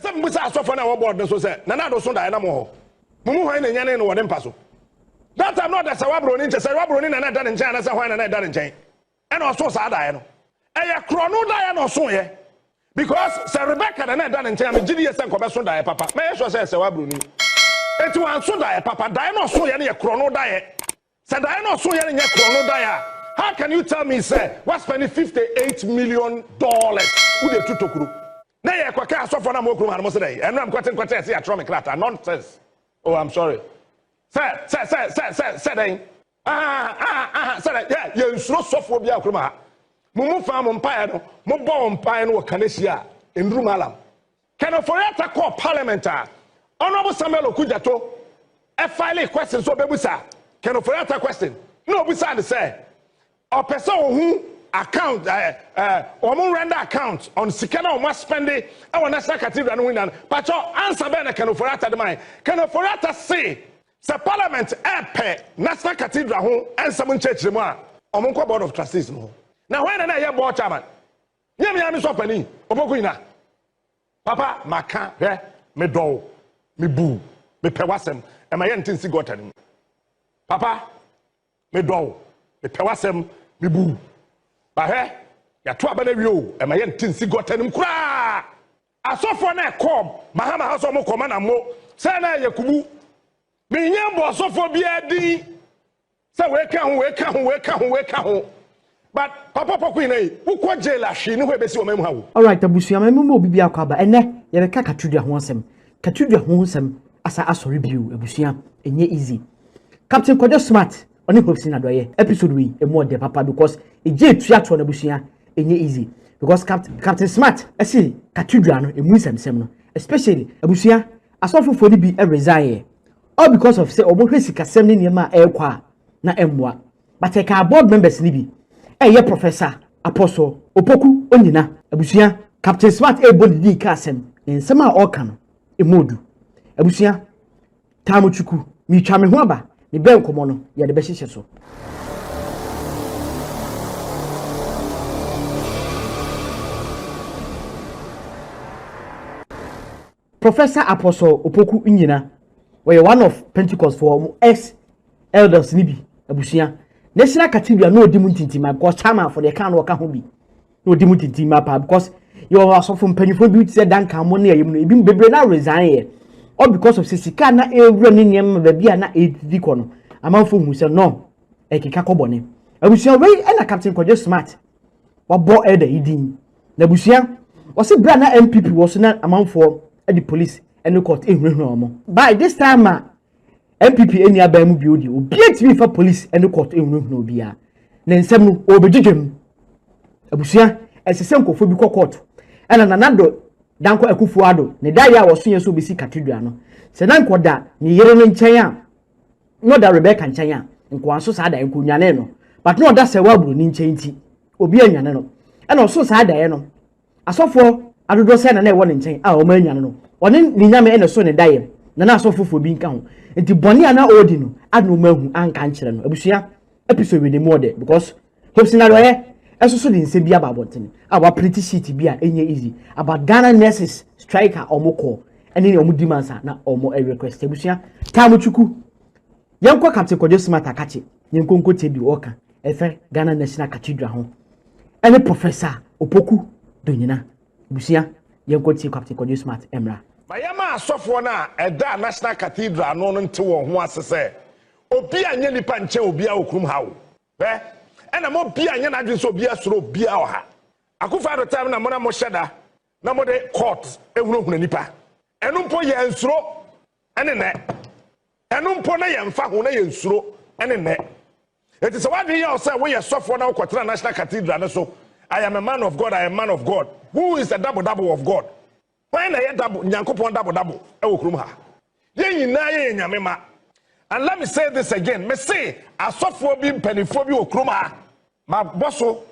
Pese mbusa asofo na wo board no so say na do so da na mo ho. Mumu hwan na nyane no wo de mpa so. That time not that Sawabro ninja say Wabro ni na da nchen na say hwan na da nchen. E na so sa da ye no. E ye kro no da ye no so ye. Because say Rebecca na da nchen am gidi ye say ko be so da ye papa. Me so say Sawabro ni. Enti wan so da ye papa da ye no so ye na ye kro no da ye. Say da ye no so ye na ye kro no da ye. How can you tell me say what spending $58 million who dey tutokuru? Na ye kwaka asofo na mo kru ma no say dey. Enu am kwate say atromi krata nonsense. Oh, I'm sorry. Say, then. Say, yeah, you slow sophobia, Kruma. Mumu farm on Payano, Mobo on Payano, Canesia, in Rumalam. Can a forever call parliamentar? Honorable Samuel Okujato, a file question so Bebusa. Can a forever question? No, beside say, a person who account, or more render account on Sikana or must spend it, our national cathedral and win. But your answer, Ben, can a forever mind. Can a forever say? The Parliament air National Cathedral home and some church remark on board of trustees. Now when I hear board chairman, Yami Sopani, Opoku Papa, Maka, me do, me boo, me pewasem, and my entincy got him. Papa, me do, me pewasem, me boo. But he, ya twabane you, and my entincy got him cry. I saw for na come, Mahama house of Mokomana mo, Sana Yakubu. Me nyambo so for biadi say we can but papa poku ina wo ko jail ahwe ni ho be si o memu hawo. All right abusu amemu mo bibia akaba ene ye be ka katudua ho asem asa asori biu abusu enye easy. Captain Kojo Smart oni Hopeson Adorye episode we e mo de papa because e je tua to na abusu enye easy because Captain Smart esi katudua no emu semsem no especially abusu asofo fo ni bi e resign all because of say omo hwesi kasem ni niam e kwa na emwa but e ka board members ni bi ye professor apostle Opoku Onyinah abusia Captain Smart e body kasem nsem a oka no emodu abusia tamochuku mi twa me ho aba me ben komo no ye de be hihye so. Professor Apostle Opoku Onyinah were one of Pentecost for ex-elders nibi abusia national cathedral no dimuntintima because chairman for the can work home bi no dimuntintima pa because you are so from penny for beauty said dan kan mo na yem no ebi bebre na resign here all because of sisika na ewura ni nyem ba bia na ediko no amanfo hu se no ekeka kobone abusia we na Captain Kojo Smart wabo elder idin na abusia o se bra na MPP wo so na amanfo the police and the court by this time MPP any abamu biodi obiet me for police and the court no bia na nsem no obedwedwem abusia esesem kofo bi court and nanado danko akufu ado ne da ya woso yeso besi cathedral no se na nkoda ne yere no nchen a no da Rebecca nchen a nko anso sa da nkonwane no but no da se waburu ni nchen ti obi anwane no e na oso sa da ye no asofo adodo se na e wo ne nchen a o ma anwane no one ni nyame ene so ne daye na asofofo bi nka ho enti boni ana odi no adu mahu anka nkyere no abusia episode we dey more there because Hopeson Adorye esoso de nse bia babonten our pretty sheet bia enye easy about Ghana nurses striker omoko ene ne omudi mansa na omo e request abusia tamochuku yenko Captain Kojo Smart akache yenko nkote bi oka efe Ghana National Cathedral ho ene Professor Opoku Onyinah abusia yenko ti Captain Kojo Smart emra Mayama asofo na eda National Cathedral no nte wo ho asese obi anye nipa nche obi a okrum hawo ena mo bi anye na adwe so obi asoro obi a oha akufa do time na mo na mo sheda na mo de court ehunu nipa enu mpo ye nsuro ene ne enu mpo na ye mfa ho na ye nsuro ene ne it is what we say we are sofo na okotra National Cathedral so I am a man of God, I am a man of God. Who is the double of God? When I double, Nyankopon double, I will come her. Ye nyamema. And let me say this again. Me say, a software being pennyphobia or kruma. My bosso,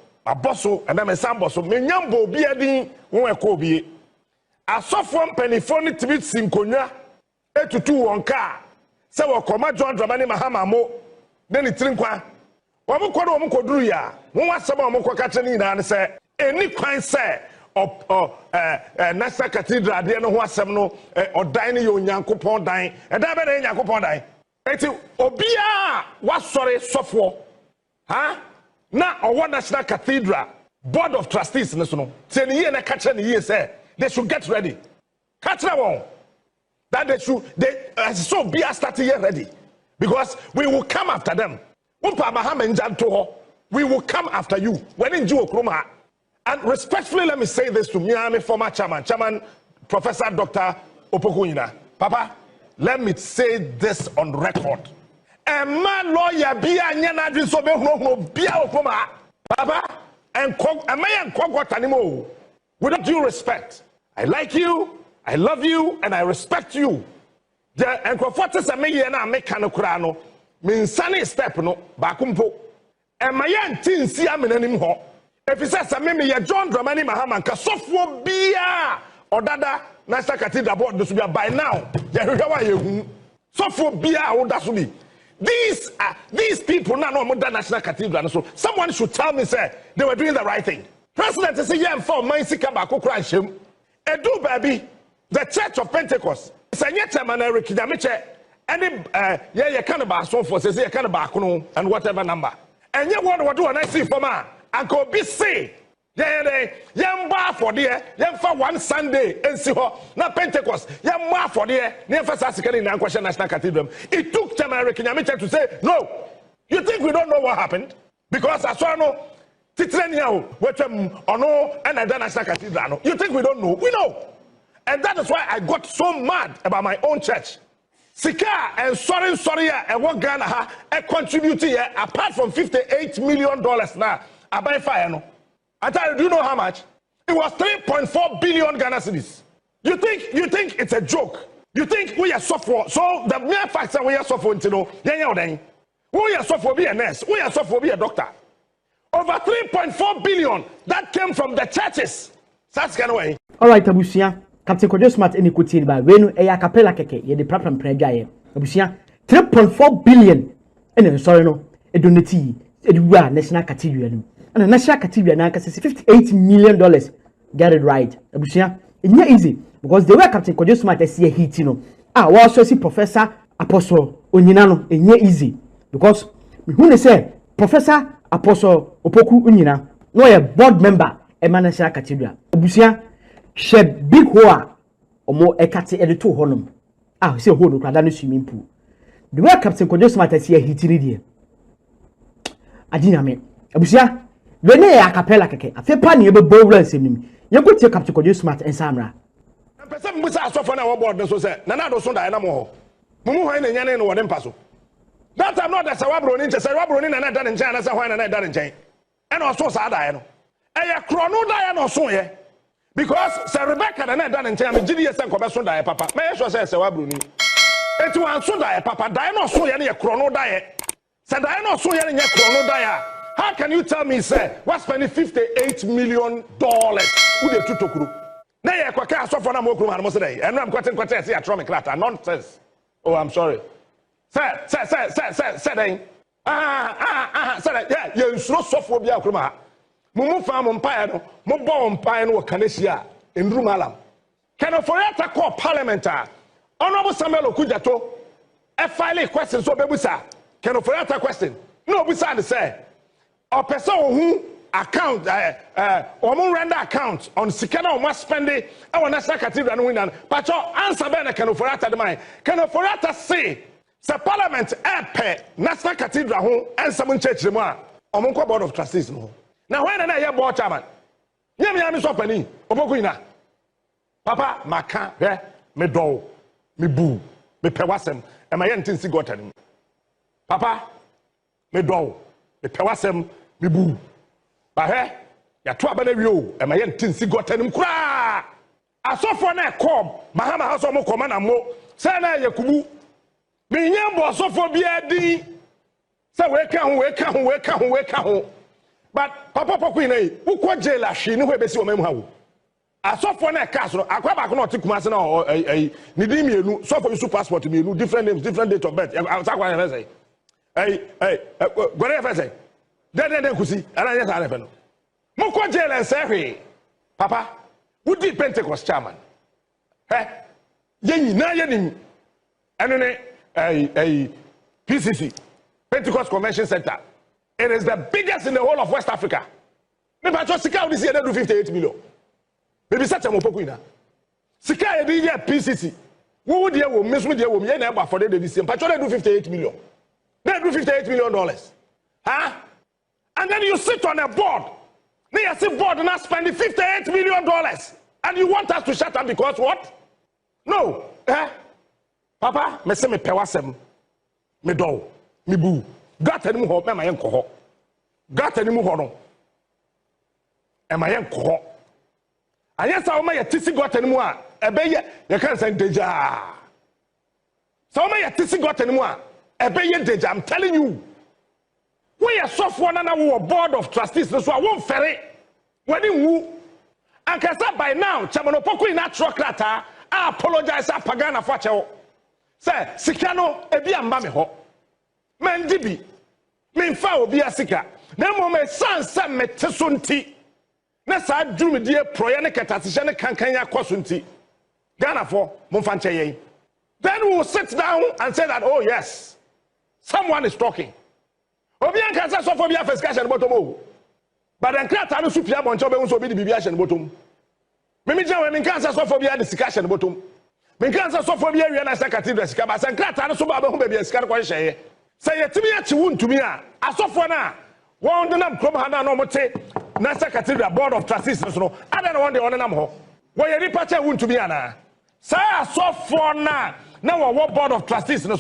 and I'm a samboso. Me nyambo be a ding, one kobe. A software pennyphony to meet Sinkonia, 8 to 2 on car. So, Koma John Dramani Mahama mo, then it's trinkwa. Wamuko Druya, one was some of Mokachani and say, any kind say, National Cathedral de no ho asem no odan ne Onyankopon dan e da be na Onyankopon dan enti obia wasore sofo ha na owo National Cathedral Board of Trustees no so no say ne ye na ka kire ne ye say they should get ready ka kire won that so be starting here ready because we will come after them umpa mahama njanto ho we will come after you when in Jew Okroma. And respectfully, let me say this to Miami former chairman, Professor Dr. Opoku Onyinah. Papa, let me say this on record. A man lawyer be a nyana drisobe be a Okroma. Papa, and a man anymore. With due respect, I like you, I love you, and I respect you. The and Crofortis a na make Kanokurano means sunny step no bakumpo. And my young teen see I'm in anymore. If he says, I mean, John Dramani Mahaman, Kasofo Bia, or Dada, National Cathedral Board, this will be by now. Sofo Bia, or Dasumi. These people now know more than National Cathedral. So someone should tell me, say, they were doing the right thing. President is a young for Mainsika Bako crash him. Edu baby, the Church of Pentecost. Sanyeta Maneric, Damiche, any, yeah, cannibal, so for says, yeah, cannibal, and whatever number. And you want to do an I see for man. And could be say, young bar for dear, young for one Sunday, and see her, not Pentecost, young bar for dear, near first asking in Anquasha National Cathedral. It took time American Yamicha to say, no. You think we don't know what happened? Because I saw no Titrenia, which or no, and then National Cathedral. You think we don't know? We know. And that is why I got so mad about my own church. Sika and sorry, and what Ghana a contributing here apart from $58 million now. I buy fire no. I tell you, do you know how much? It was 3.4 billion Ghana cedis. You think it's a joke? You think we are software? So the mere fact that we are software, you know, we are software be a nurse, we are software be a doctor. Over 3.4 billion that came from the churches. That's kind of way. All right, Abusia. Captain Kojo Smart any kuti ba wenu eya capella keke ye de prapram preja ye. Abusia 3.4 billion. Ene sorry no. E donate edua National Cathedral. And the National Cathedral now says $58 million. Get it right. Abusia, it's not easy because the way Captain Kojo Smart is here hit, you know. We also see Professor Apostle Onyinah. It's not easy because who they say Professor Apostle Opoku Onyinah, no a board member at National Cathedral. Abusia, she big hoa or more a cat editor honum. Say hold no swimming pool. The way Captain Kojo Smart is here hit here. Adiname. Abusia. When they are capella keke, a fair panny able bowler sim. You could take up to Kojo Smart and Samra. And person was asked for our board, so said, Nanado Sunda and Amo. Mumu and Yan and one passo. That I'm not as a Wabron into Sarabron and I done in China, so when I done in Chain. And also Sadiano. A chrono dian or so, yeah. Because Sir Rebecca and I done in China, GDS and Cobasunda, Papa. May I say, Sawabruni? And to answer that, Papa, Dino so any a chrono diet. Said I so any a chrono diet. How can you tell me, sir, what's spending $58 million? Who they took to now you can't suffer no more and most day. And I'm quite say a trauma clatter. Nonsense. Oh, I'm sorry. Sir, yeah, you're so soft be a cruma. Mumu farm umpire, Mobo umpire, no Canesia in Rumalam. Can a forever call parliamentar? Honorable Samuel Okujato, a filing question so bebusa. Can a forever question? No, beside say. A person who account or render account on Sikana or must spend it our National Cathedral and win. But your answer Ben can for at the mind. Can for at say the Parliament air National Cathedral home and some church the more or Monko Board of Trustees. No. Now when I hear board chairman, Yami Sopani, Opoku Papa, Maka, me do, me boo, me pewasem, and my entincy got him. Papa, me do. The pewasem me boo. But hey, ya twa bana wio e ma ye ntinsi gotanim kura. Asofo na kom, mahama haso mo koma na mo. Say na yakubu. Me nyambo asofo bia din. Say we ka ho. But papa poku ina ukwo jail ahwe ni ho ebesi o memu ha wo. Asofo na ka so akwa ba ko na otikuma se na ni din mienu, sofo use passport mienu, different names, different date of birth. Asakwa na say. Hey, gware fa say. Den kusi, ala yes ala fe no. Moko jail and say, papa, Who did Pentecost chairman? Yenim. And a PCC, Pentecost Convention Center. It is the biggest in the whole of West Africa. Maybe I just Sika this year they do 58 million. Maybe such a Opoku ina. Sika this year PCC. Who would you miss with you? You never for the this year. But they do 58 million. They do $58 million. Huh? And then you sit on a board. They are sit board and not spending $58 million. And you want us to shut up because what? No. Papa, me say me pewasem. Me do. Me boo. Got any more me my enko. Got any more no. E my enko. Ayesa o ma ye tisi got any more. E be ye can say deja. So o ma ye tisi got any more. E be ye deja. I'm telling you. We are software na we board of trustees so I won't ferry. When you and kasa by now chairman Opoku ina trokrata I apologize apagana for chewo. Say sikano ebi amba me ho. Men dibi. Men fa obi asika. Na mo me sansa me tesonti. Na sa drum die proye ne ketasehye ne kankan yakosonti. Ghana for mo fa nche yen. Then we will sit down and say that oh yes. Someone is talking. Obi an kasa so for bia first cash and bottom o. But then krata no supia boncho be unso bi di bibia hye ne bottom. Me je we me kasa so for bia di sika hye ne bottom. Me kasa so for bia wi na sa cathedral sika ba san krata no so ba be ho bia sika ko hye. Say yetimi achi wuntumi a asofo na won de nam krom ha na no mote na sa cathedral board of trustees no ada na won de on nam ho. Wo ye ripa cha wuntumi ana. Say asofo na wo board of trustees no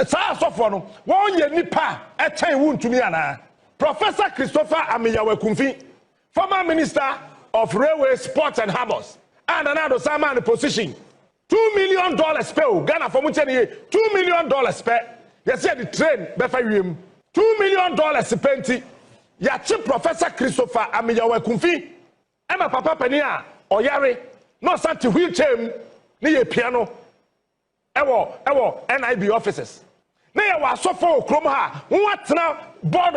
Sa asofo no won ye nipa e chan wuntumi ana. Professor Christopher Amiyawekumfi, former minister of railway, sports and harbors, and another Sama in the position. $2 million pay Ghana for $2 million pay. You see the train befa yim. $2 million penti. Ya chief Professor Christopher Amiyawekumfi. Emma papa penia oyare no santi wheelchair ni ye piano. Ewo NIB offices. Na ya wa sofo krom ha what now board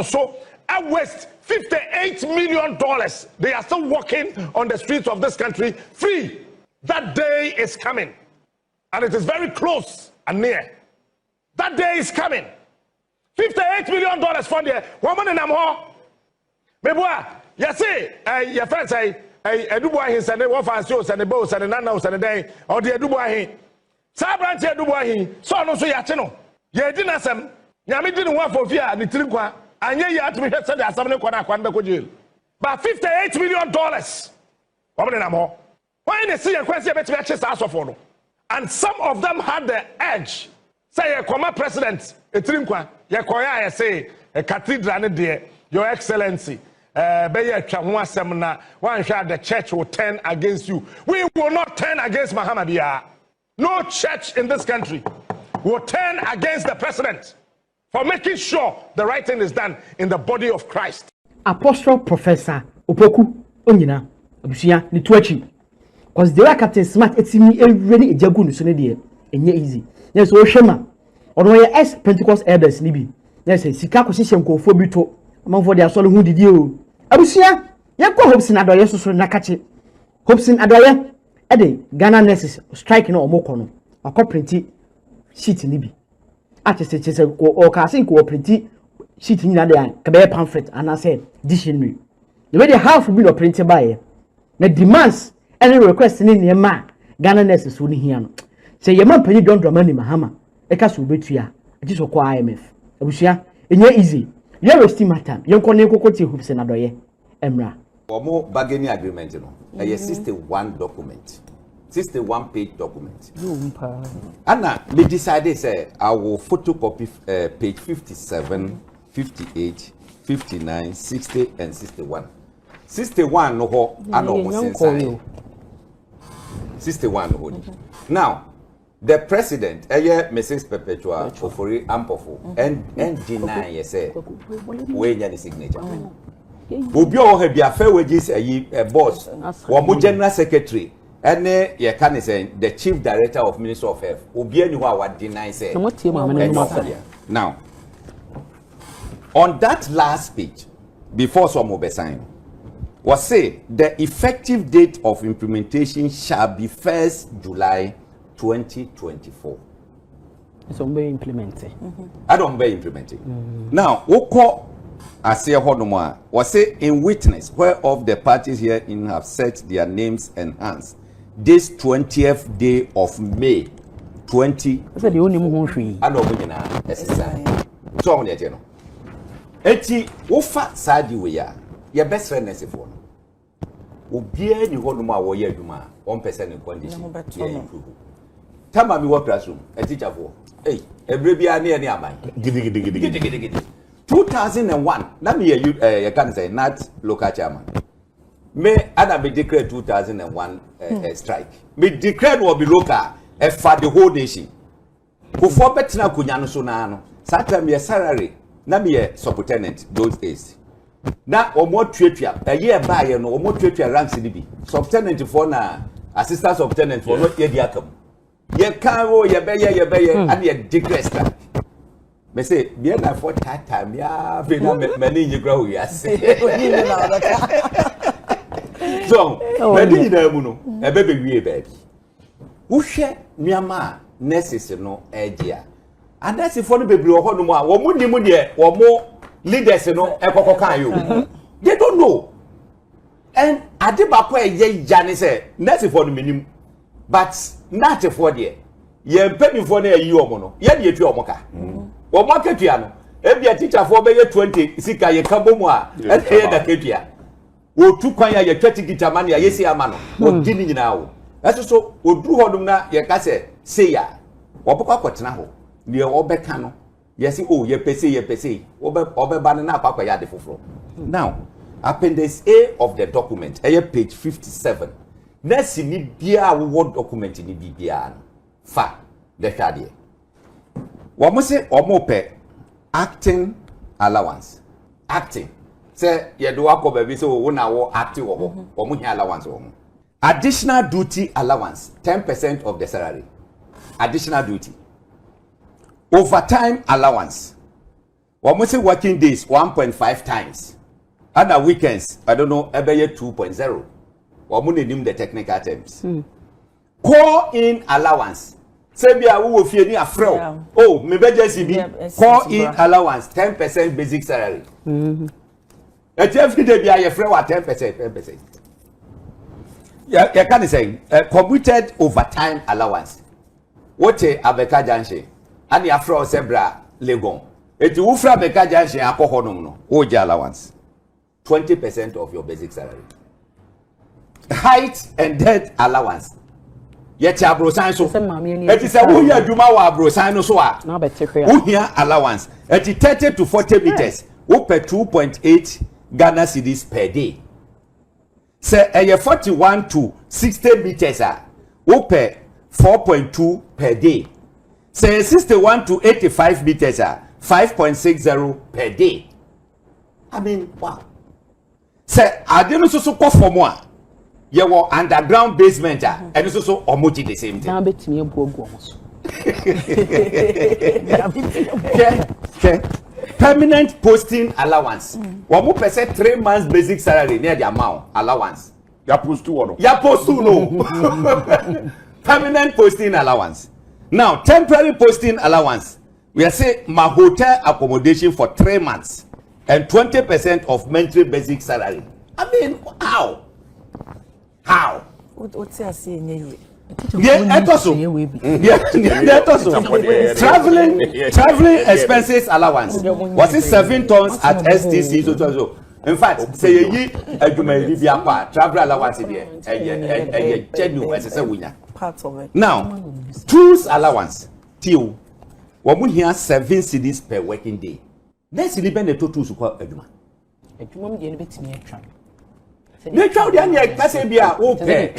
so at waste $58 million. They are still walking on the streets of this country free. That day is coming, and it is very close and near. That day is coming. $58 million for the woman in Amho. Meboa, you see, your friends say, Edubwa he said, what fancy and the bows and the nanos and the day, or the Edubwa he. Sabranti Edubwa he, so no so yachino. Ye didn't some, Yami didn't want for fear, the Trinqua, and ye had to be said that something Quanaquan jail. But $58 million. Woman in Amho. Why they see a question about chest as of one? And some of them had the edge. Say a comma president, a Trinqua, Yakoya, say a cathedral, dear, Your Excellency. One shot the church will turn against you. We will not turn against Muhammad. No church in this country will turn against the president for making sure the right thing is done in the body of Christ. Apostle Professor Opoku Onyinah abusia ni tuachi. Because the Captain Smart etimi every ejagu no so ne de enye easy. Yes o hwema. Ono ye Ex-Pentecost elders ni bi. Yes sika ko hihye nkofo bi to. Amanfo de asole hu didi o. Abusia yakọ Hopeson Adorye so na kache. Hopeson Adorye e de Ghana nurses strike na omokọ no. Akọ printi sheet ni bi. Chese o ka sin ko printi sheet ni na de ka be pamphlet and I said dictionary. The way they half bill of printing by na demands any request ni niema Ghana nurses woni hia no. Say ye man pani don dramani mahama e ka so betua. Ati so kwa IMF. Abusia enye easy. You wasting my time. You can't go to Hopeson Adorye. Emra. Omo bargaining agreement, a 61 document, 61-page document. Anna, me decided say I will photocopy page 57, 58, 59, 60, and 61. 61 no ho, I know what's 61 no ho. Now. The president, Mrs. Perpetua, Ofori Ampofo, and deny, yes, say, we any signature. Ubio have your fair wages a boss, or general secretary, and ye can say the chief director of Ministry of Health, Ubia knew what deny say. Now, on that last speech, before some will be signed, was say the effective date of implementation shall be 1st July 2024. So be implemented. I don't be implemented. Now, Oko Ase Honomwa was say in witness whereof the parties herein have set their names and hands this 20th day of May 20. I said the only one free. I know we na so on the eti wofa sadi we ya your best friend nese for obia ni Honoma wo ye adwuma 1% in condition tama mi work classroom a teacher for hey every bia na ni aman gidi 2001 na me you can say not local chairman me ana be declare 2001 strike me declare will be local for the whole nation before betina kunya no so na no satam your salary na me subtenant those days na omo tuatua eye ba ye no omo tuatua ranks ni bi subtenant for na assistant subtenant for no ye di akam ye kan wo ye be ye and ye declare strike me say be na for that time ya be na many you grow ya say so me di na mu no e be wie ba wo hwe nuama nurses no egia and that's if one baby or no more wo mu de wo mo leaders no ekoko kan yo they don't know and adebako eye jane say nurses for no minim but not for there ye mpeni for na yi omo no ye de etu omo ka wo mo ketua no e bia teacher for be 20 sika ye kabo mu a e ye da ketua wo tu kwan ya ye 20 gitamane ya yesi ama no wo gini nyina wo eso so oduru hodum na ye ka say ya wo bokwa kwotena ho ne wo beka no yesi oh ye pese obe ba na akwa ya de foforo now appendix A of the document page 57 na si ni bia wo document ni bibia fa the hwade wo mo se o mo pe acting allowance acting say ye do akoba bi so wo na wo acting wo wo mo hia allowance wo additional duty allowance 10% of the salary additional duty overtime allowance we say working days 1.5 times and weekends I don't know ebeye 2.0 we name the technical terms call in allowance say bia we wo fie ni afrɛ oh me beje bi call in allowance 10% basic salary every day bia ye frɛ wa 10% you can say commuted overtime allowance what abeka janche and ya fra sebra legon eti wo fra abeka janche akɔhɔ nom no wo je allowance 20% of your basic salary height and death allowance yet abrosan so eti se wo ya adwuma wa abrosan no so a wo hia allowance eti 30 to 40 meters wo per 2.8 Ghana cedis per day say 41 to 60 meters wo per 4.2 per day say 61 to 85 meters 5.60 per day. I mean, wow. Say I didn't so go for more. You were underground basement and so omoji the same thing. Now bet me permanent posting allowance. One more percent 3 months basic salary near the amount allowance. Ya post to one. Ya post to no. Permanent posting allowance. Now, temporary posting allowance. We are saying my hotel accommodation for 3 months and 20% of monthly basic salary. I mean, how? How? What's I saying? Yeah, also. Yeah, also. Traveling expenses allowance. Was it 7 tons at STC? So. In fact, say ye adwuma bi apa travel allowance there. Genuine as a winner. Part of it. Now, tools allowance. Till we here 7 cedis per working day. Let's depend the total to call adwuma. Adwuma me dey betimi atwa. They try to say be okay.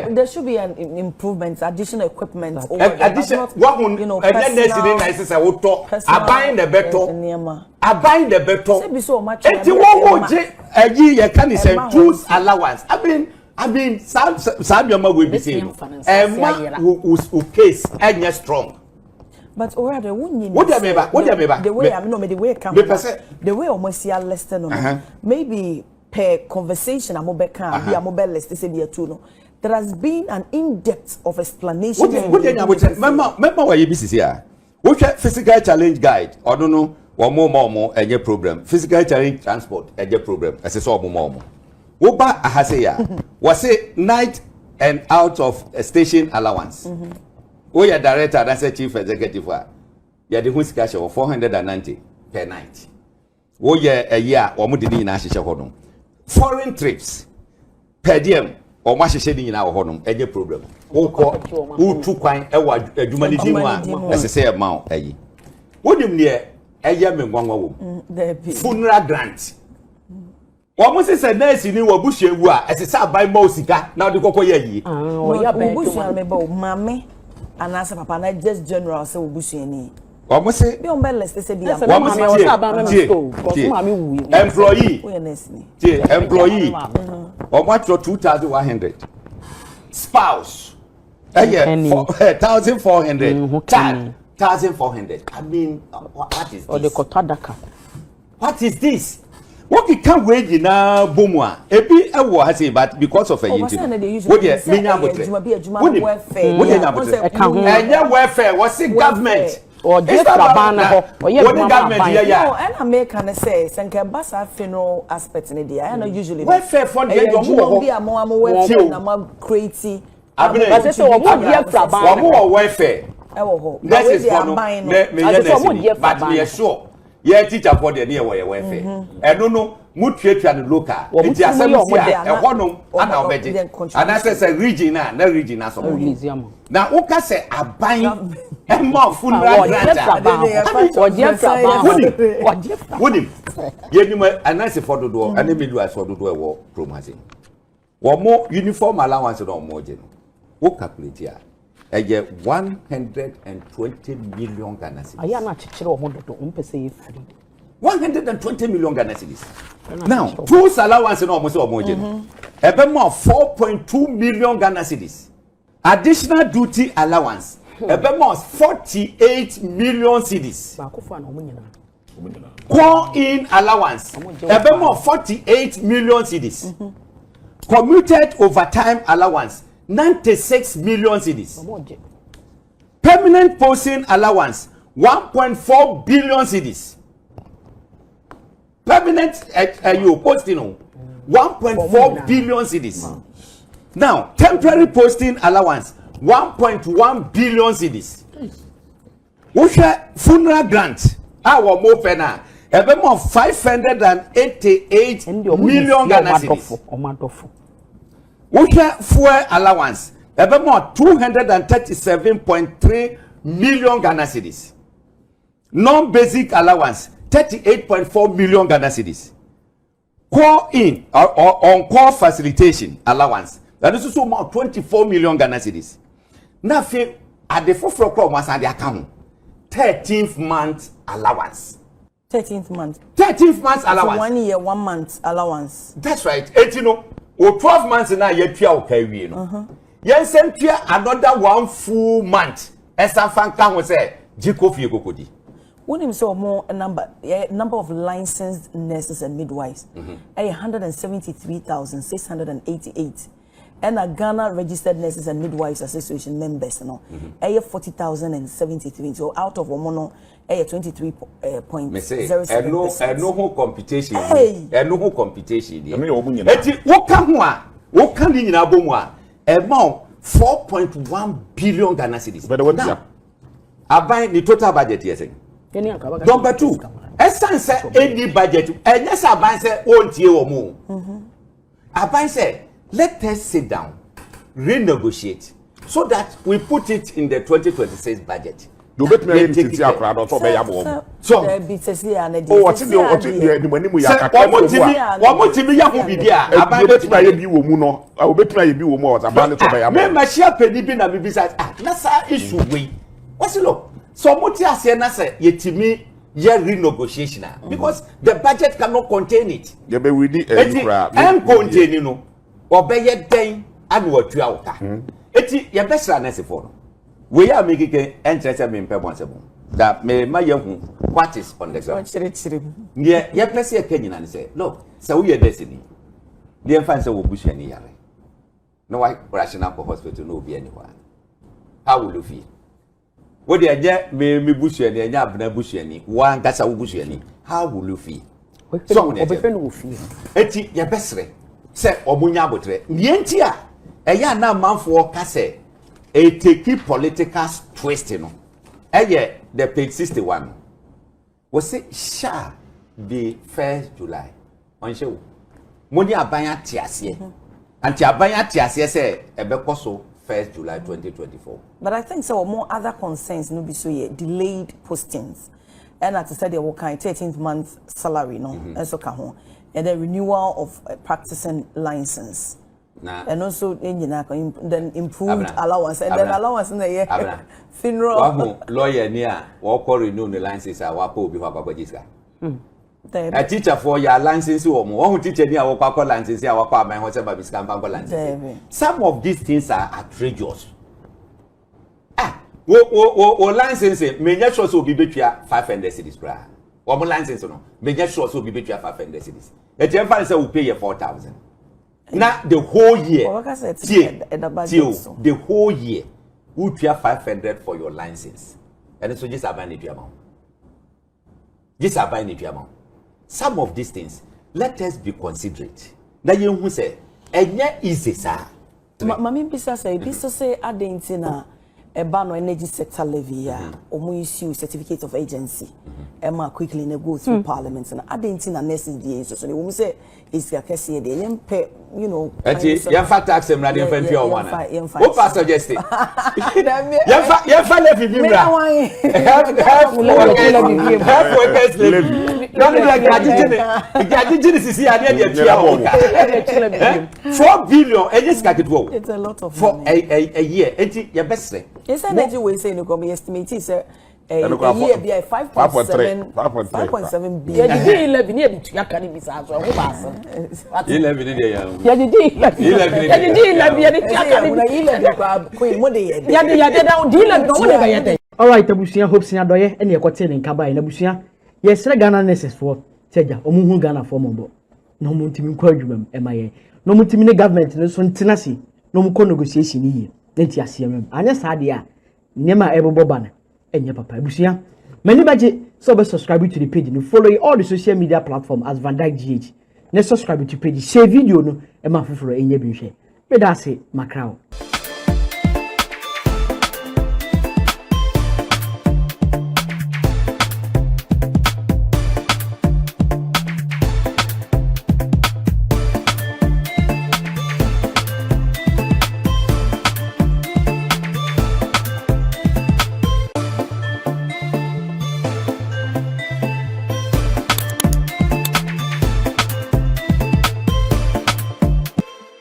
There should be an improvement, additional equipment. Additional, what you know, personal, buying the better. I buying the better. So much. And you want a year can say tools allowance. I mean, some your mother will be saying, and who case and strong. But already, what do you mean? The way I know, the way it comes, the way almost see listed on maybe. per conversation amobeka be amobel list say be too no. There has been an in-depth of explanation. What remember why you busy here? Which physical challenge guide or don't know or more and your program. Physical challenge transport and your program as a sort more. Oba Ahaseya was a night and out of a station allowance. Oh, your director, that's a chief executive. You had the who's cash of 490 per night. Oh, yeah, a year or more than in foreign trips per diem. Or much shedding in our home, any problem. Who took quite a humanity as I say amount. What do you mean? A young one funeral grant. Almost as a nurse in your bush, you are as a sub by Mosica, now the Coco Yagi. Oh, yeah, bush, mammy, and as a papa, not just general, so bushy any. Almost say, be on bellest, they say, be employee, or what your 2,100 spouse, 1,400, child, 1,400. I mean, what is this? What is this? What we can't wait in a boomwa. Ebi ewo has it, but because of a interview. What you mean? Welfare was it government? Or just Rabana or government? No, and I make can say, Sanka Bassa funeral aspect in the I know usually. Welfare fund be a more welfare, I'm crazy. But it's more welfare. That is buying. But we are sure. Yeah, teacher for the near way welfare. I don't know. Mutuate and local. It's a honum and our budget. And I say region, no region as a museum. Now, Oka say a buying and more funeral grant. Would him? Give him a nice for the door, and maybe I saw the door war promising. Or more uniform allowance or more general. What calculate here? I get 120 million Ghana cedis. I am not sure what to do. 120 million Ghana cedis. Now, two allowance and almost more general. A bit more 4.2 million Ghana cedis. Additional duty allowance. A bit more 48 million cedis. Call in allowance. A bit more 48 million cedis. Commuted overtime allowance. 96 million cedis. Permanent posting allowance 1.4 billion cedis. Permanent posting 1.4 billion cedis. Now, temporary posting allowance 1.1 billion cedis. Which funeral grant our more pena a bit more 588 million Ghana cedis. Which fuel allowance a bit more 237.3 million Ghana cedis. Non-basic allowance 38.4 million Ghana cedis. Call in or on-call facilitation allowance that is also more 24 million Ghana cedis. Now, at the fourth was on the account 13th month allowance. 13th month. 13th month allowance. 1 year, 1 month allowance. That's right. 18 or 12 months now you pay okay we no. Yes, send another 1 full month. Esa fanka ho say jiko fie kokodi. When him saw more number of licensed nurses and midwives, 173,688. And a Ghana Registered Nurses and Midwives Association members, 40,073. So out of Omono, 23.07%. And no who computation. And no who computation. What can in Abomwa? Amount 4.1 billion Ghana cedis. But what now? I buy the total budget, yes. Number 2, essence any budget, and yes, I buy say won't you or more. I buy say let us sit down, renegotiate, so that we put it in the 2026 budget. Do bet me take your crowd or for Bayabo. So, oh, what's in the what you be I bet my you muno. I will bet my you more about it. Remember, she have penny been a besides. That's our issue. What's it look? So, what you are saying, I say, yet to me, yeah, renegotiation because the budget cannot contain it. Yeah, but we need and contain, you know, or by your day and what you are. It's your best answer for. We are making interest in permissible. That may my young what is on the ground. Yeah, yeah, plus your Kenyan and say, look, so we are destiny. the fans will bush any yare. No, why rational hospital no be anywhere. How will you feel? What the idea may bush any and yab bush any one that's a bush any. How will you feel? So, will feel. Eti, your best re. Say, Omunya botre. Yentia. A ya na man for Casse. A take political twist, you know. The page 61. Was it sha the 1st July? On show. Money abaya tiasie. And tiabaya tiasie say a bekoso 1st July 2024. But I think so more other concerns no be so yet delayed postings. And as I said, they were kind 13th month salary, no, and so can and the renewal of practicing license. Nah. And also then improved allowance and then allowance in the year funeral. Lawyer near or renew the licenses are wapo before Babajiska. A teacher for your license or more teacher near our Papa license, our Papa, my whatever Biscam license. Some of these things are outrageous. Or license, many shows will be between 500 cities. Or more license, no, many shows will be between 500 cities. A temple will pay you 4,000. Now the whole year, the whole year, you pay 500 for your license, and so just abandon the amount. Just abandon the amount. Some of these things, let us be considerate. Now you who say, and yet easy, sir. Mammy Bisa say, Bisa say, Adentina. A ban on energy sector levy, or issue certificate of agency. Emma quickly go through parliament and I didn't see a necessary. So when we say it's a case, they didn't pay, you know. Your fat tax and radio for your one. What pastor suggested? Your father, if you have workers living. Not like Gadget, see, I did 4 billion, and it's got it. It's a lot of for a year. It's your best thing. Yes, and as you were saying, you can be estimated, sir. A year be 5.7 billion. Yeah, you 11 years to your academy, so 11 in the year. Yeah, you did 11. All right, Abusia hopes in Adorye and your cotton in Kaba in Abusia. Yes, Ghana nurses for Teja, Omu Ghana for Mombo. No multimum clergyman, MIA. No multimum government, no son tenacity, no more negotiation here. Nentia CMM. Anya Sadia, Nema Ebo Boban, and your papa Busia. Many budget, so subscribe to the page and follow all the social media platforms as VANDYKE GH. Let's subscribe to the page, share video no, and my for in your bush. But that's it, Macau.